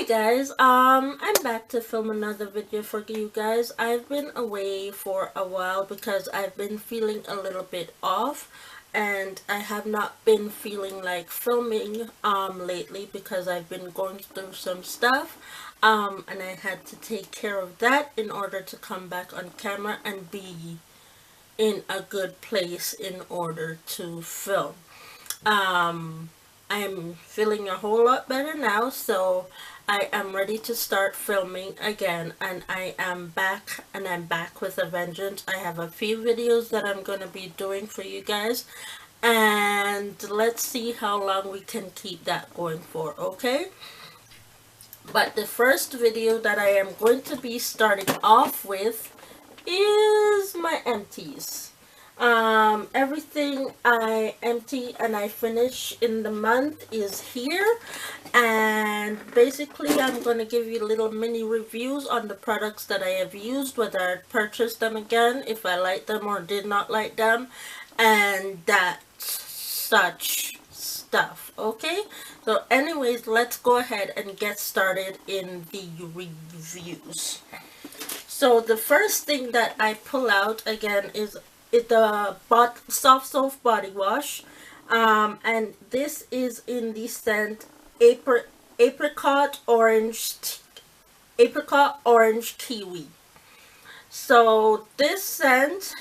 Guys, I'm back to film another video for you guys. I've been away for a while because I've been feeling a little bit off, and I have not been feeling like filming lately because I've been going through some stuff, and I had to take care of that in order to come back on camera and be in a good place in order to film. I'm feeling a whole lot better now, so I am ready to start filming again, and I am back, and I'm back with a vengeance. I have a few videos that I'm going to be doing for you guys, and let's see how long we can keep that going for, okay? But the first video that I am going to be starting off with is my empties. Everything I empty and I finish in the month is here, and basically I'm going to give you little mini reviews on the products that I have used, whether I purchased them again, if I like them or did not like them, and that such stuff. Okay, so anyways, let's go ahead and get started in the reviews. So the first thing that I pull out again is the soft soap body wash, and this is in the scent apricot orange kiwi. So this scent,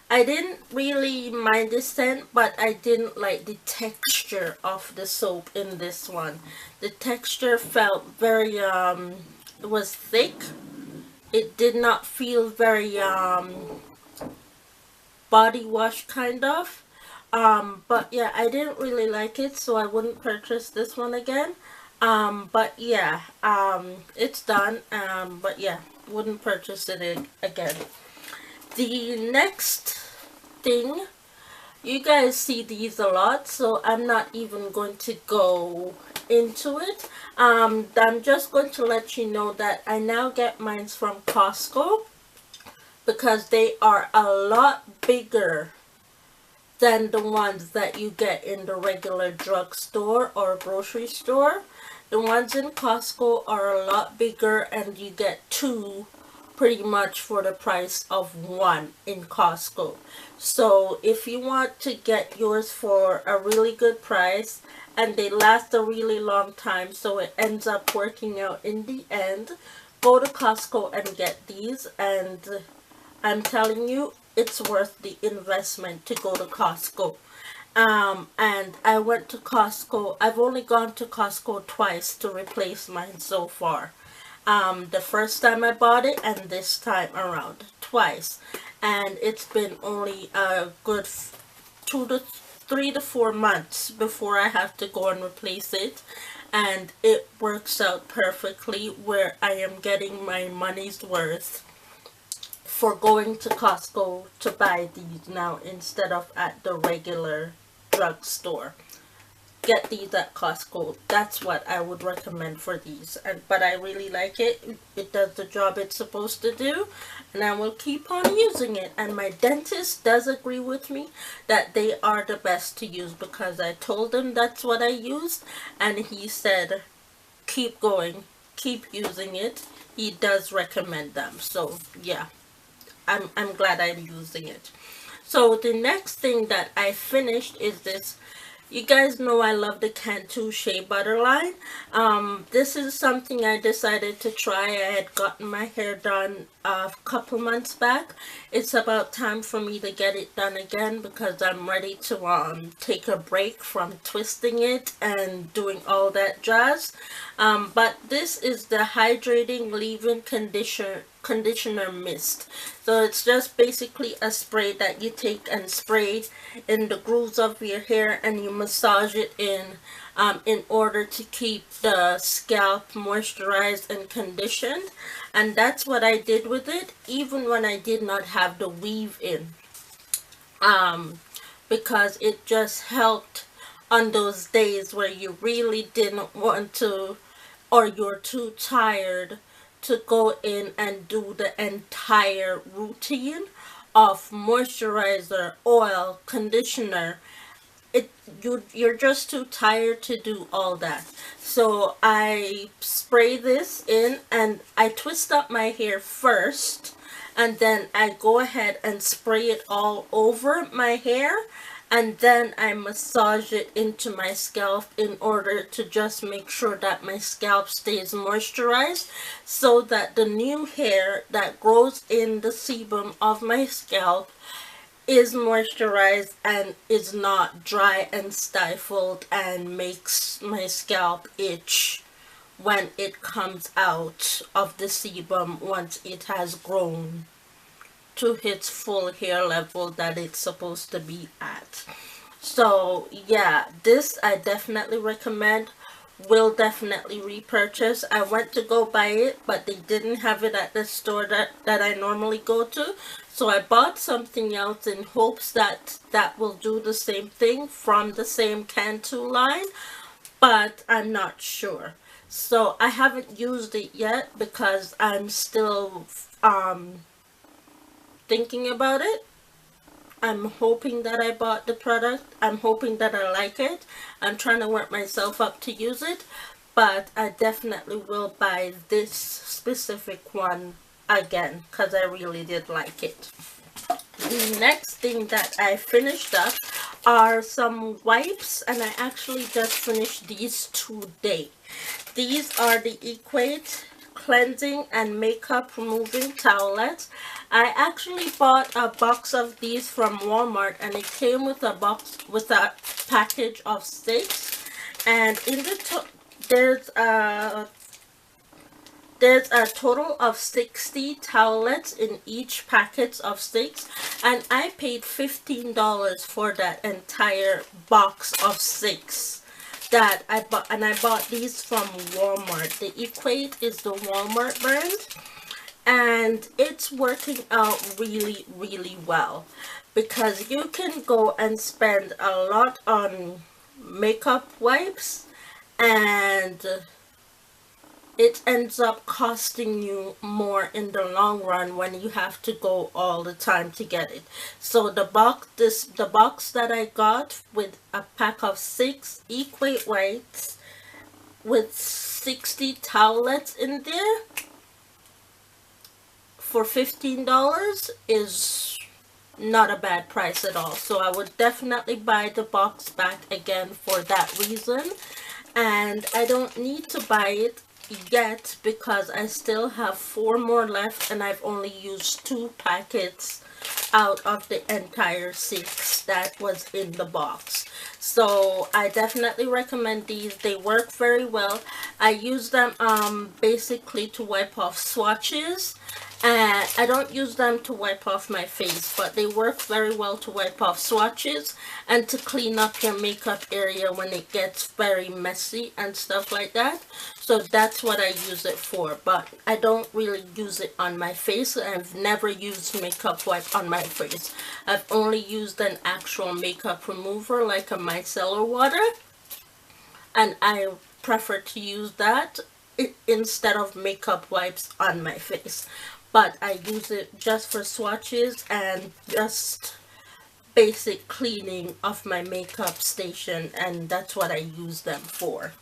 I didn't really mind this scent, but I didn't like the texture of the soap in this one. The texture felt very it was thick. It did not feel very body wash kind of, but yeah, I didn't really like it, so I wouldn't purchase this one again. But yeah, it's done, but yeah, wouldn't purchase it again. The next thing, you guys see these a lot, so I'm not even going to go into it. I'm just going to let you know that I now get mine from Costco, because they are a lot bigger than the ones that you get in the regular drugstore or grocery store. The ones in Costco are a lot bigger, and you get two pretty much for the price of one in Costco. So if you want to get yours for a really good price, and they last a really long time, so it ends up working out in the end, go to Costco and get these, and I'm telling you, it's worth the investment to go to Costco. And I went to Costco. I've only gone to Costco twice to replace mine so far. The first time I bought it, and this time around, twice. And it's been only a good 3 to 4 months before I have to go and replace it. And it works out perfectly, where I am getting my money's worth for going to Costco to buy these now instead of at the regular drugstore. Get these at Costco. That's what I would recommend for these. But I really like it. It does the job it's supposed to do, and I will keep on using it. And my dentist does agree with me that they are the best to use, because I told him that's what I used, and he said keep going, keep using it. He does recommend them. So yeah, I'm glad I'm using it. So the next thing that I finished is this. You guys know I love the Cantu Shea Butter line. This is something I decided to try. I had gotten my hair done a couple months back. It's about time for me to get it done again, because I'm ready to take a break from twisting it and doing all that jazz. But this is the Hydrating Leave-In Conditioner Mist. So it's just basically a spray that you take and spray in the grooves of your hair, and you massage it in order to keep the scalp moisturized and conditioned. And that's what I did with it, even when I did not have the weave in, because it just helped on those days where you really didn't want to, or you're too tired to go in and do the entire routine of moisturizer, oil, conditioner, you're just too tired to do all that. So I spray this in and I twist up my hair first, and then I go ahead and spray it all over my hair, and then I massage it into my scalp in order to just make sure that my scalp stays moisturized, so that the new hair that grows in the sebum of my scalp is moisturized and is not dry and stifled and makes my scalp itch when it comes out of the sebum once it has grown to its full hair level that it's supposed to be at. So yeah, this I definitely recommend. Will definitely repurchase. I went to go buy it, but they didn't have it at the store that I normally go to. So I bought something else in hopes that that will do the same thing from the same Cantu line, but I'm not sure. So I haven't used it yet because I'm still thinking about it. I'm hoping that I bought the product. I'm hoping that I like it. I'm trying to work myself up to use it, but I definitely will buy this specific one again because I really did like it. The next thing that I finished up are some wipes, and I actually just finished these today. These are the Equate cleansing and makeup removing towelettes. I actually bought a box of these from Walmart, and it came with a box with a package of 6, and in the there's a total of 60 towelettes in each packet of 6, and I paid $15 for that entire box of 6 that I bought. And I bought these from Walmart. The Equate is the Walmart brand, and it's working out really, really well, because you can go and spend a lot on makeup wipes and it ends up costing you more in the long run when you have to go all the time to get it. So the box that I got with a pack of 6 Equate wipes with 60 towelettes in there for $15 is not a bad price at all. So I would definitely buy the box back again for that reason. And I don't need to buy it yet because I still have 4 more left, and I've only used 2 packets out of the entire 6 that was in the box. So I definitely recommend these. They work very well. I use them basically to wipe off swatches, and I don't use them to wipe off my face, but they work very well to wipe off swatches and to clean up your makeup area when it gets very messy and stuff like that. So that's what I use it for, but I don't really use it on my face. I've never used makeup wipe on my face. I've only used an actual makeup remover like a micellar water, and I prefer to use that instead of makeup wipes on my face. But I use it just for swatches and just basic cleaning of my makeup station, and that's what I use them for.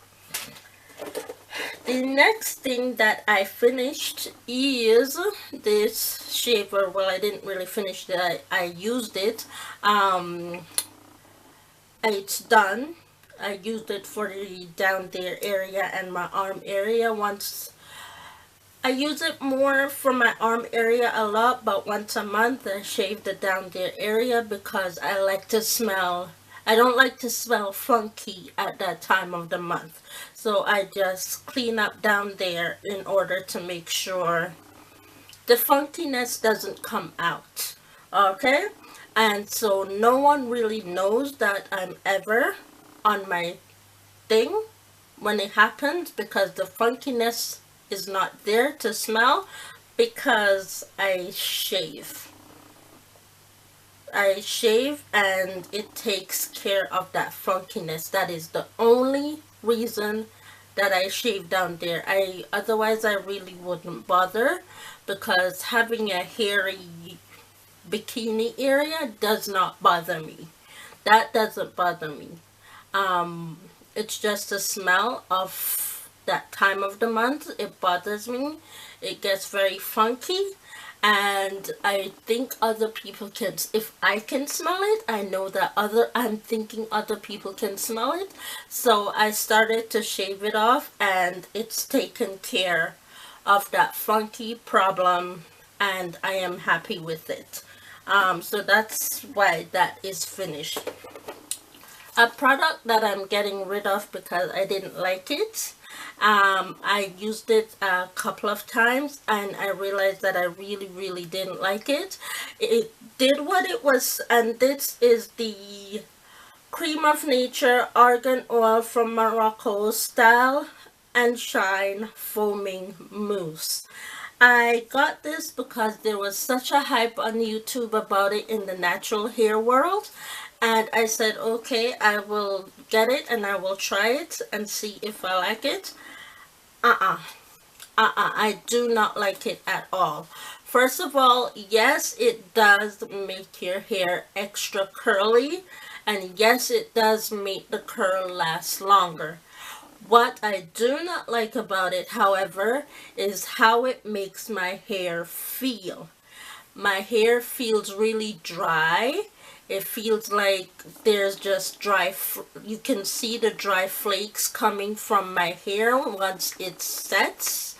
The next thing that I finished is this shaver. Well, I didn't really finish it. I used it. It's done. I used it for the down there area and my arm area. Once I use it more for my arm area a lot, but once a month I shave the down there area because I like to smell. I don't like to smell funky at that time of the month. So I just clean up down there in order to make sure the funkiness doesn't come out. Okay? And so no one really knows that I'm ever on my thing when it happens, because the funkiness is not there to smell, because I shave. I shave and it takes care of that funkiness. That is the only reason that I shave down there. Otherwise I really wouldn't bother, because having a hairy bikini area does not bother me. That doesn't bother me. Um, it's just the smell of that time of the month. It bothers me. It gets very funky. And I think other people can, if I can smell it, I know that I'm thinking other people can smell it. So I started to shave it off, and it's taken care of that funky problem, and I am happy with it. So that's why that is finished. A product that I'm getting rid of because I didn't like it. I used it a couple of times and I realized that I really, really didn't like it. It did what it was, and this is the Cream of Nature Argan Oil from Morocco Style and Shine Foaming Mousse. I got this because there was such a hype on YouTube about it in the natural hair world, and I said, okay, I will get it and I will try it and see if I like it. I do not like it at all. First of all, yes, it does make your hair extra curly, and yes, it does make the curl last longer. What I do not like about it, however, is how it makes my hair feel. My hair feels really dry. It feels like there's just you can see the dry flakes coming from my hair once it sets,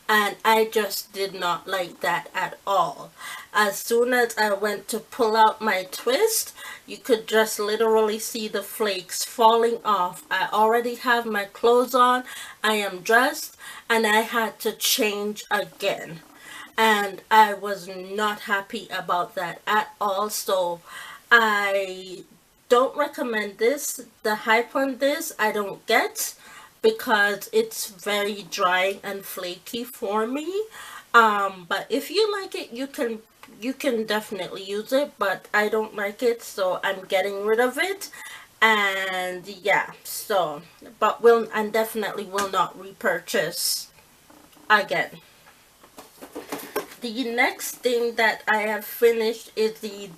and I just did not like that at all. As soon as I went to pull out my twist, you could just literally see the flakes falling off. I already have my clothes on, I am dressed, and I had to change again. And I was not happy about that at all. So I don't recommend this. The hype on this I don't get because it's very dry and flaky for me. But if you like it, you can definitely use it, but I don't like it, so I'm getting rid of it. And yeah, so but will and definitely will not repurchase again. The next thing that I have finished is the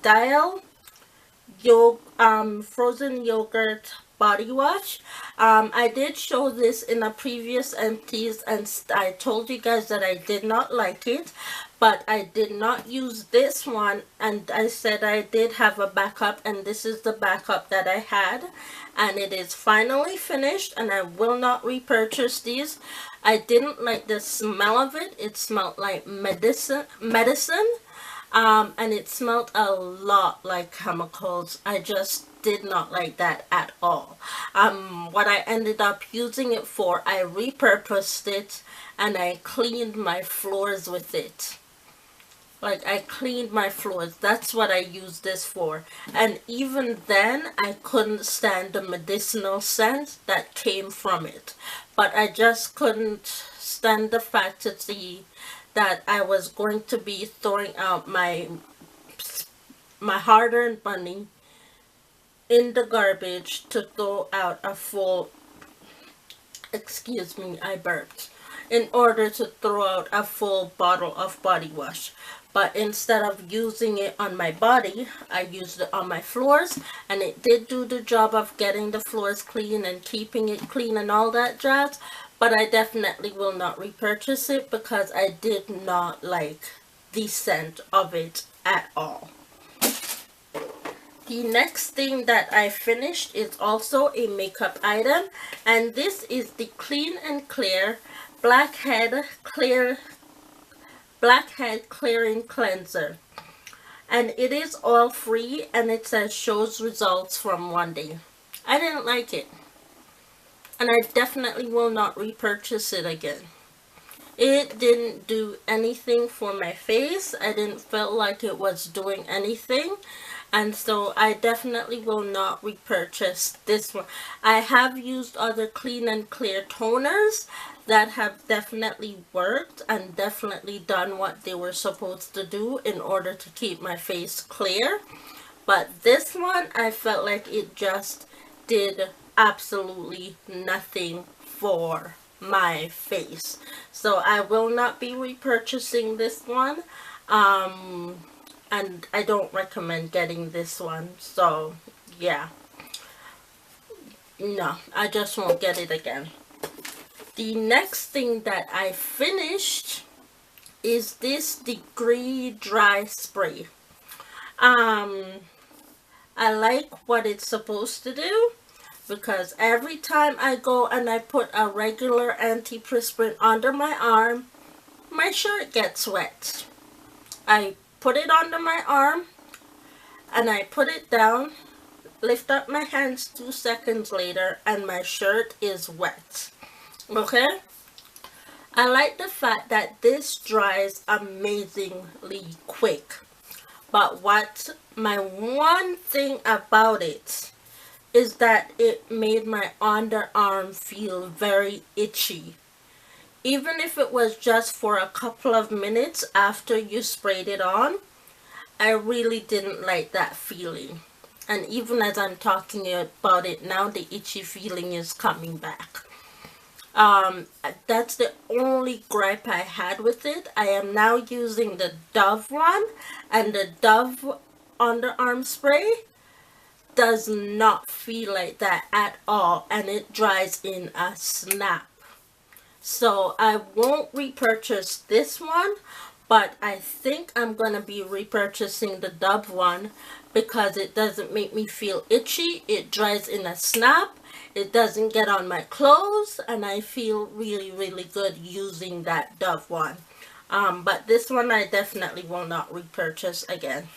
frozen yogurt body wash. I did show this in a previous empties, and I told you guys that I did not like it, but I did not use this one, and I said I did have a backup, and this is the backup that I had, and it is finally finished, and I will not repurchase these. I didn't like the smell of it. It smelled like medicine, and it smelled a lot like chemicals. I just did not like that at all. What I ended up using it for, I repurposed it and I cleaned my floors with it. Like, I cleaned my floors. That's what I used this for. And even then, I couldn't stand the medicinal scent that came from it. But I just couldn't stand the fact to see that I was going to be throwing out my hard-earned money in the garbage to throw out a full, excuse me, I burped, in order to throw out a full bottle of body wash. But instead of using it on my body, I used it on my floors, and it did do the job of getting the floors clean and keeping it clean and all that jazz. But I definitely will not repurchase it because I did not like the scent of it at all. The next thing that I finished is also a makeup item, and this is the Clean and Clear Blackhead Clearing Cleanser. And it is oil free, and it says shows results from 1 day. I didn't like it, and I definitely will not repurchase it again. It didn't do anything for my face. I didn't feel like it was doing anything, and so I definitely will not repurchase this one. I have used other Clean and Clear toners that have definitely worked and definitely done what they were supposed to do in order to keep my face clear. But this one, I felt like it just did absolutely nothing for my face. So I will not be repurchasing this one. And I don't recommend getting this one. So yeah, no, I just won't get it again. The next thing that I finished is this Degree Dry Spray. Um, I like what it's supposed to do because every time I go and I put a regular antiperspirant under my arm, my shirt gets wet. I put it under my arm and I put it down, lift up my hands 2 seconds later, and my shirt is wet. Okay? I like the fact that this dries amazingly quick. But what my one thing about it is that it made my underarm feel very itchy. Even if it was just for a couple of minutes after you sprayed it on, I really didn't like that feeling. And even as I'm talking about it now, the itchy feeling is coming back. That's the only gripe I had with it. I am now using the Dove one, and the Dove underarm spray does not feel like that at all, and it dries in a snap. So I won't repurchase this one, but I think I'm gonna be repurchasing the Dove one because it doesn't make me feel itchy. It dries in a snap. It doesn't get on my clothes, and I feel really, really good using that Dove one. But this one I definitely will not repurchase again.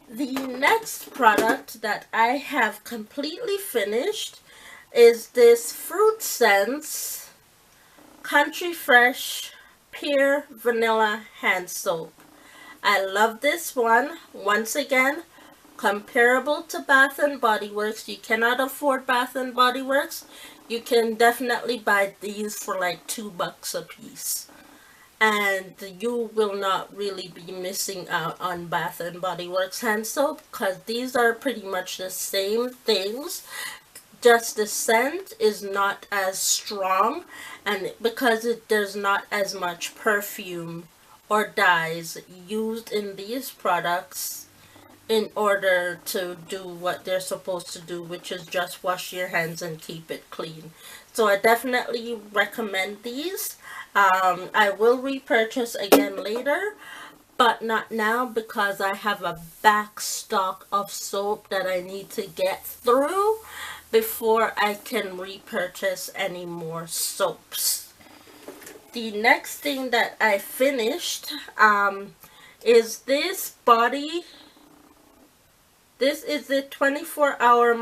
The next product that I have completely finished is this Fruit Sense Country Fresh Pear Vanilla Hand Soap. I love this one. Once again, comparable to Bath and Body Works. You cannot afford Bath and Body Works. You can definitely buy these for like $2 a piece. And you will not really be missing out on Bath and Body Works hand soap because these are pretty much the same things, just the scent is not as strong, and because there's not as much perfume or dyes used in these products in order to do what they're supposed to do, which is just wash your hands and keep it clean. So I definitely recommend these. I will repurchase again later, but not now because I have a back stock of soap that I need to get through before I can repurchase any more soaps. The next thing that I finished is this is the 24-hour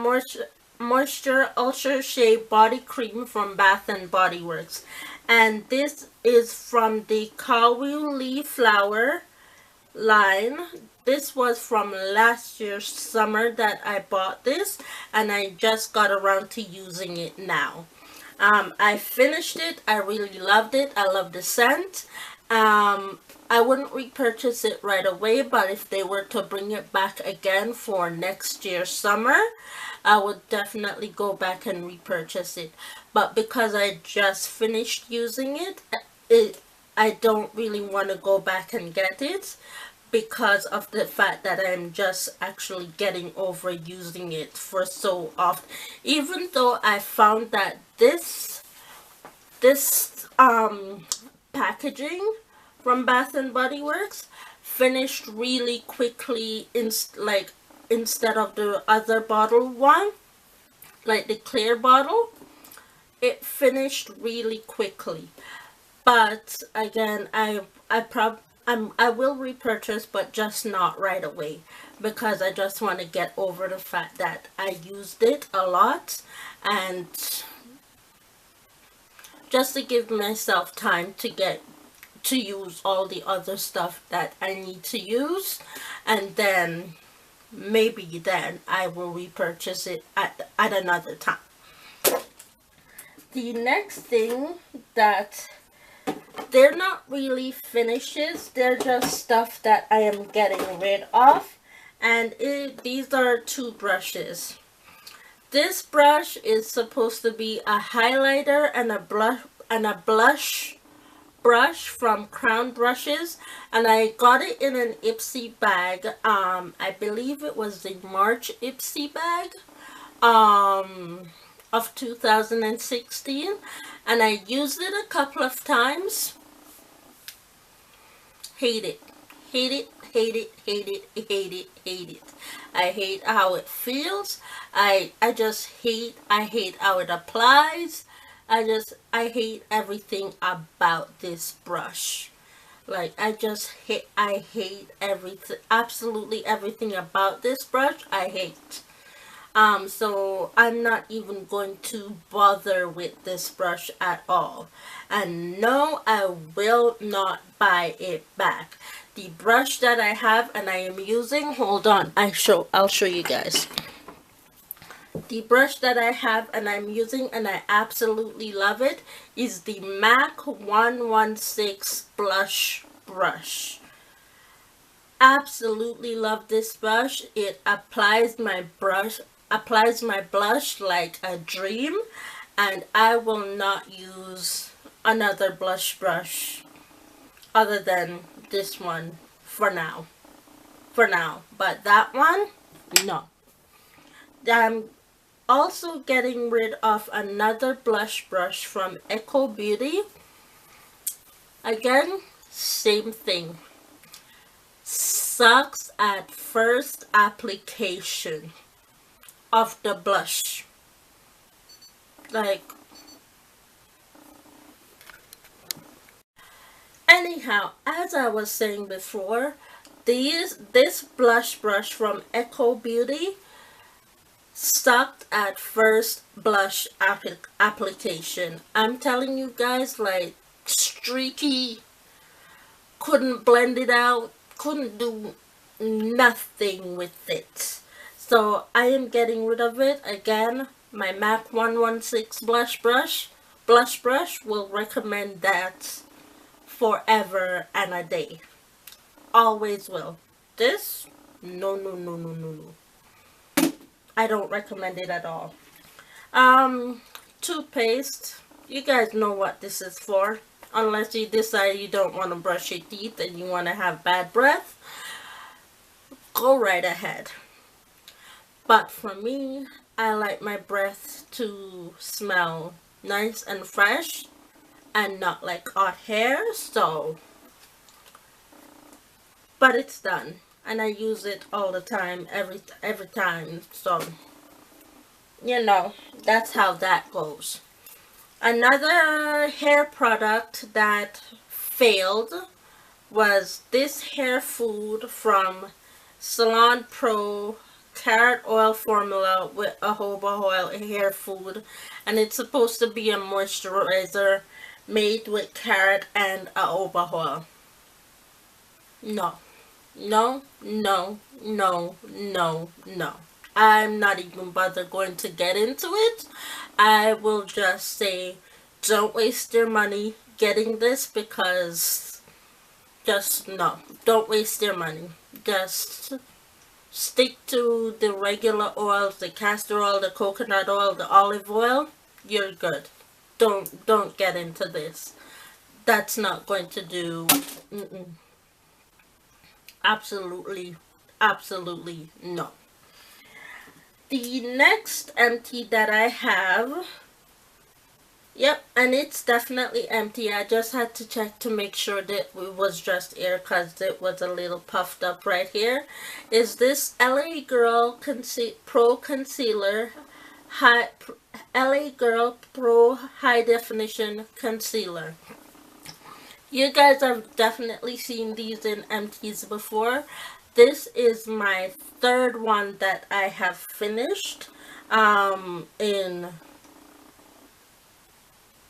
moisture ultra shea body cream from Bath and Body Works, and this is from the Cauliflower line. This was from last year's summer that I bought this, and I just got around to using it now. I finished it. I really loved it. I love the scent. I wouldn't repurchase it right away, but if they were to bring it back again for next year's summer, I would definitely go back and repurchase it. But because I just finished using it, I don't really want to go back and get it because of the fact that I'm just actually getting over using it for so often. Even though I found that this packaging from Bath and Body Works finished really quickly instead of the other bottle one, like the clear bottle, it finished really quickly. But again, I will repurchase, but just not right away because I just want to get over the fact that I used it a lot, and just to give myself time to use all the other stuff that I need to use, and then maybe then I will repurchase it at another time. The next thing that they're not really finishes, they're just stuff that I am getting rid of, and these are two brushes. This brush is supposed to be a highlighter and a blush brush from Crown Brushes, and I got it in an Ipsy bag. I believe it was the March Ipsy bag of 2016, and I used it a couple of times. Hate it. Hate it, hate it, hate it, hate it, hate it. I hate how it feels. I just I hate how it applies. I hate everything about this brush. Like, I hate everything, absolutely everything about this brush, I hate. So I'm not even going to bother with this brush at all. And no, I will not buy it back. The brush that I have and I am using, hold on, I'll show you guys. The brush that I have and I'm using and I absolutely love it is the MAC 116 blush brush. Absolutely love this brush. It applies my blush like a dream, and I will not use another blush brush other than this one for now. But that one, no. I'm also getting rid of another blush brush from Eco Beauty. Again, same thing. Sucks at first application of the blush. Like, anyhow, as I was saying before, this blush brush from Eco Beauty sucked at first blush application. I'm telling you guys, like, streaky, couldn't blend it out, couldn't do nothing with it. So I am getting rid of it. Again, my MAC 116 blush brush will recommend that forever and a day. Always will. This, no, no, no, no, no, no. I don't recommend it at all. Toothpaste. You guys know what this is for. Unless you decide you don't want to brush your teeth and you want to have bad breath, go right ahead. But for me, I like my breath to smell nice and fresh and not like hot hair, so, but it's done. And I use it all the time, every time, so, you know, that's how that goes. Another hair product that failed was this hair food from Salon Pro carrot oil formula with a jojoba oil hair food, and it's supposed to be a moisturizer made with carrot and jojoba oil. No. No, no, no, no, no. I'm not even bother going to get into it. I will just say, don't waste your money getting this, because just no. Don't waste your money. Just stick to the regular oils, the castor oil, the coconut oil, the olive oil. You're good. Don't get into this. That's not going to do. Absolutely, absolutely no. The next empty that I have, yep, and it's definitely empty. I just had to check to make sure that it was just air because it was a little puffed up right here, is this LA Girl Pro Concealer, LA Girl Pro High Definition Concealer. You guys have definitely seen these in empties before. This is my third one that I have finished in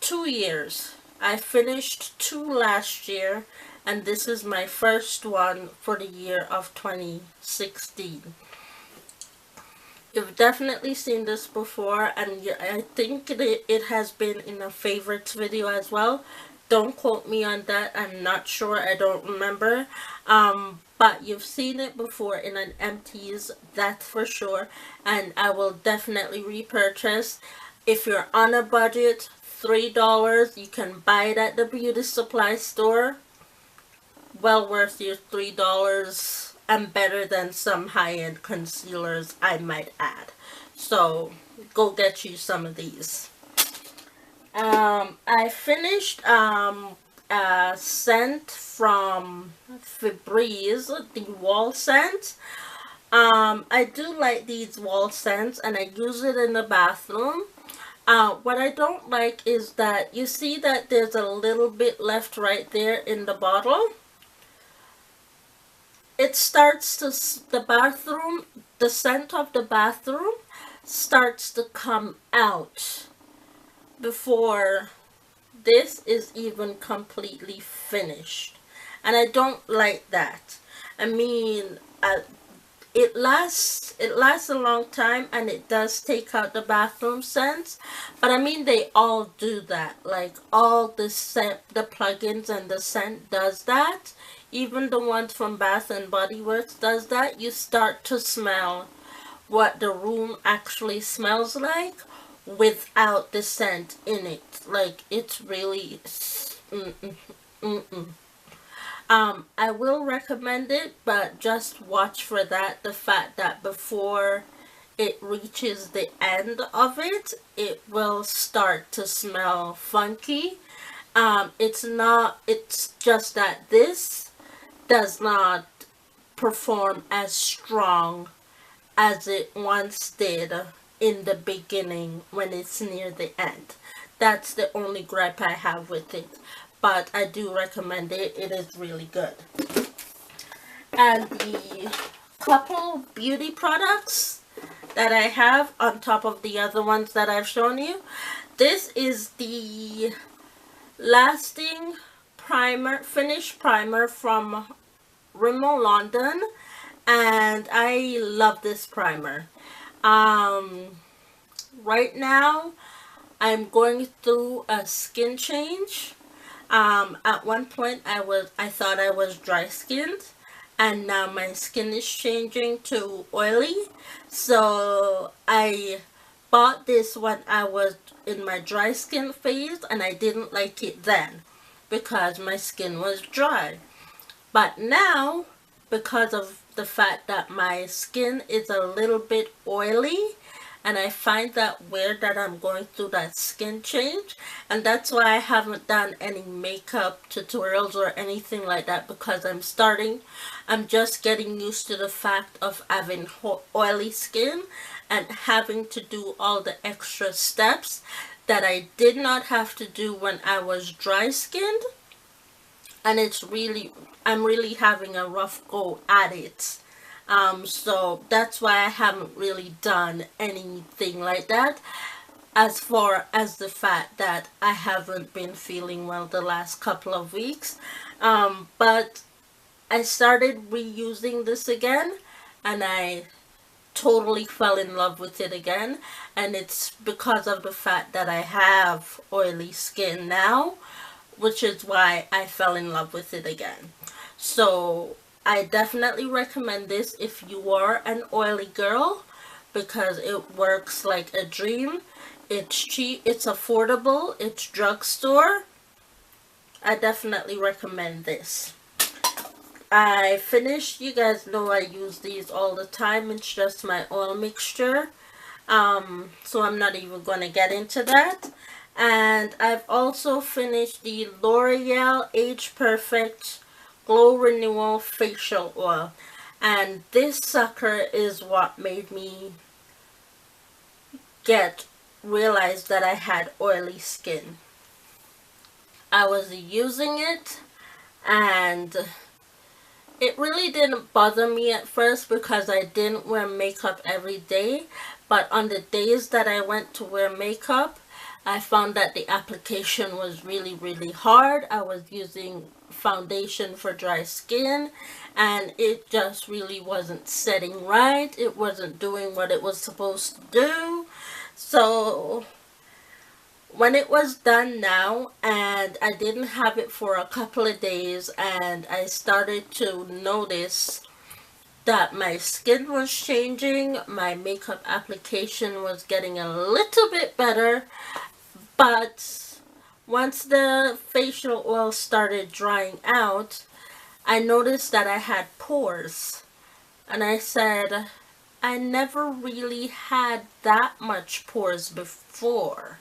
2 years. I finished 2 last year, and this is my first one for the year of 2016. You've definitely seen this before, and I think it has been in a favorites video as well. Don't quote me on that. I'm not sure. I don't remember. But you've seen it before in an empties, that's for sure. And I will definitely repurchase. If you're on a budget, $3. You can buy it at the beauty supply store. Well worth your $3 and better than some high-end concealers, I might add. So go get you some of these. I finished a scent from Febreze, the wall scent. I do like these wall scents and I use it in the bathroom. What I don't like is that you see that there's a little bit left right there in the bottle. It starts to, the scent of the bathroom starts to come out before this is even completely finished. And I don't like that. I mean, it lasts a long time and it does take out the bathroom scents, but I mean they all do that. Like all the scent, the plugins and the scent does that. Even the ones from Bath and Body Works does that. You start to smell what the room actually smells like without the scent in it. Like it's really I will recommend it, but just watch for that, the fact that before it reaches the end of it, it will start to smell funky. It's just that this does not perform as strong as it once did in the beginning when it's near the end. That's the only gripe I have with it. But I do recommend it. It is really good. And the couple beauty products that I have on top of the other ones that I've shown you. This is the Lasting Primer, Finish Primer from Rimmel London. And I love this primer. Right now, I'm going through a skin change. At one point I thought I was dry skinned, and now my skin is changing to oily. So I bought this when I was in my dry skin phase and I didn't like it then because my skin was dry. But now, because of the fact that my skin is a little bit oily, and I find that weird that I'm going through that skin change, and that's why I haven't done any makeup tutorials or anything like that, because I'm just getting used to the fact of having oily skin and having to do all the extra steps that I did not have to do when I was dry skinned. And I'm really having a rough go at it. So that's why I haven't really done anything like that, as far as the fact that I haven't been feeling well the last couple of weeks. But I started reusing this again and I totally fell in love with it again, and it's because of the fact that I have oily skin now, which is why I fell in love with it again. So I definitely recommend this if you are an oily girl, because it works like a dream. It's cheap, it's affordable, it's drugstore. I definitely recommend this. I finished, you guys know I use these all the time. It's just my oil mixture. So I'm not even going to get into that. And I've also finished the L'Oreal Age Perfect Glow Renewal Facial Oil. And this sucker is what made me realize that I had oily skin. I was using it and it really didn't bother me at first because I didn't wear makeup every day. But on the days that I went to wear makeup, I found that the application was really hard. I was using foundation for dry skin and it just really wasn't setting right. It wasn't doing what it was supposed to do. So when it was done now, and I didn't have it for a couple of days, and I started to notice that my skin was changing, my makeup application was getting a little bit better, but once the facial oil started drying out, I noticed that I had pores. And I said, I never really had that much pores before.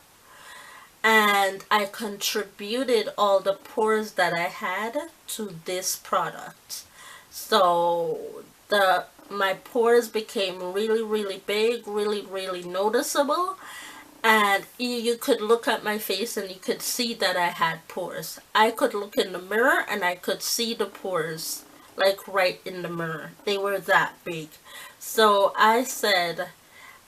And I contributed all the pores that I had to this product. So my pores became really big, really noticeable, and you could look at my face and you could see that I had pores. I could look in the mirror and I could see the pores, like right in the mirror. They were that big. So I said,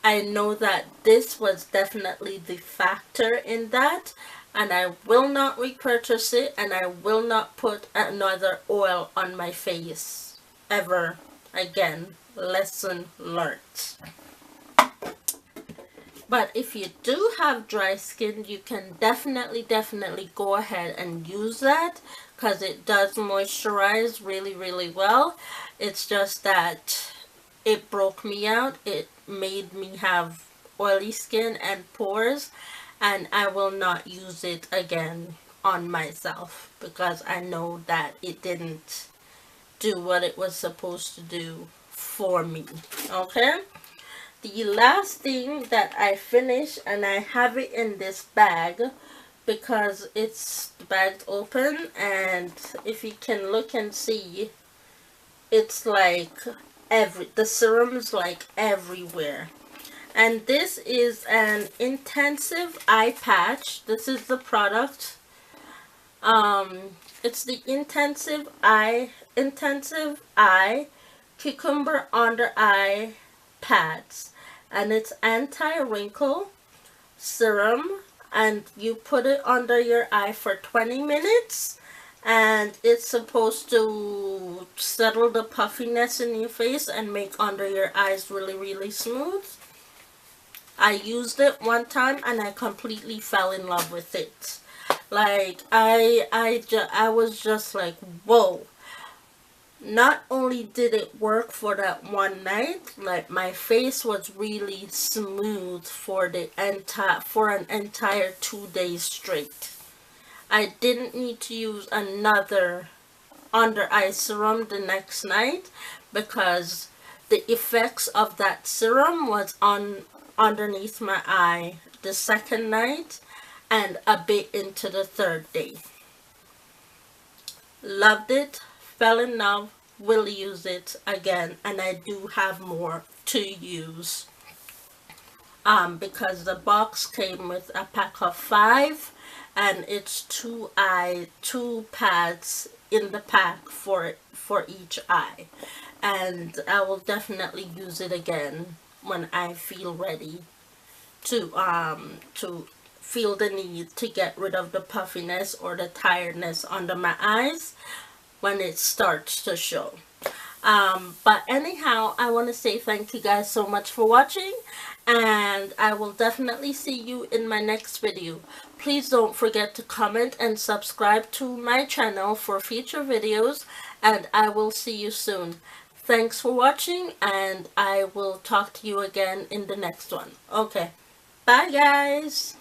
I know that this was definitely the factor in that, and I will not repurchase it, and I will not put another oil on my face ever again. Lesson learned. But if you do have dry skin, you can definitely go ahead and use that, because it does moisturize really well. It's just that it broke me out. It made me have oily skin and pores, and I will not use it again on myself because I know that it didn't do what it was supposed to do for me. Okay, the last thing that I finished, and I have it in this bag because the bag's open, and if you can look and see, it's like the serum's like everywhere. And this is an intensive eye patch. This is the product. It's the intensive eye cucumber under eye pads, and it's anti-wrinkle serum, and you put it under your eye for 20 minutes, and it's supposed to settle the puffiness in your face and make under your eyes really smooth. I used it one time and I completely fell in love with it. Like I was just like, whoa. Not only did it work for that one night, like my face was really smooth for an entire 2 days straight. I didn't need to use another under eye serum the next night because the effects of that serum was underneath my eye the second night and a bit into the third day. Loved it, fell in love, will use it again, and I do have more to use because the box came with a pack of 5, and it's 2 pads in the pack for each eye, and I will definitely use it again when I feel ready to feel the need to get rid of the puffiness or the tiredness under my eyes when it starts to show. But anyhow, I want to say thank you guys so much for watching, and I will definitely see you in my next video. Please don't forget to comment and subscribe to my channel for future videos, and I will see you soon. Thanks for watching, and I will talk to you again in the next one. Okay, bye guys.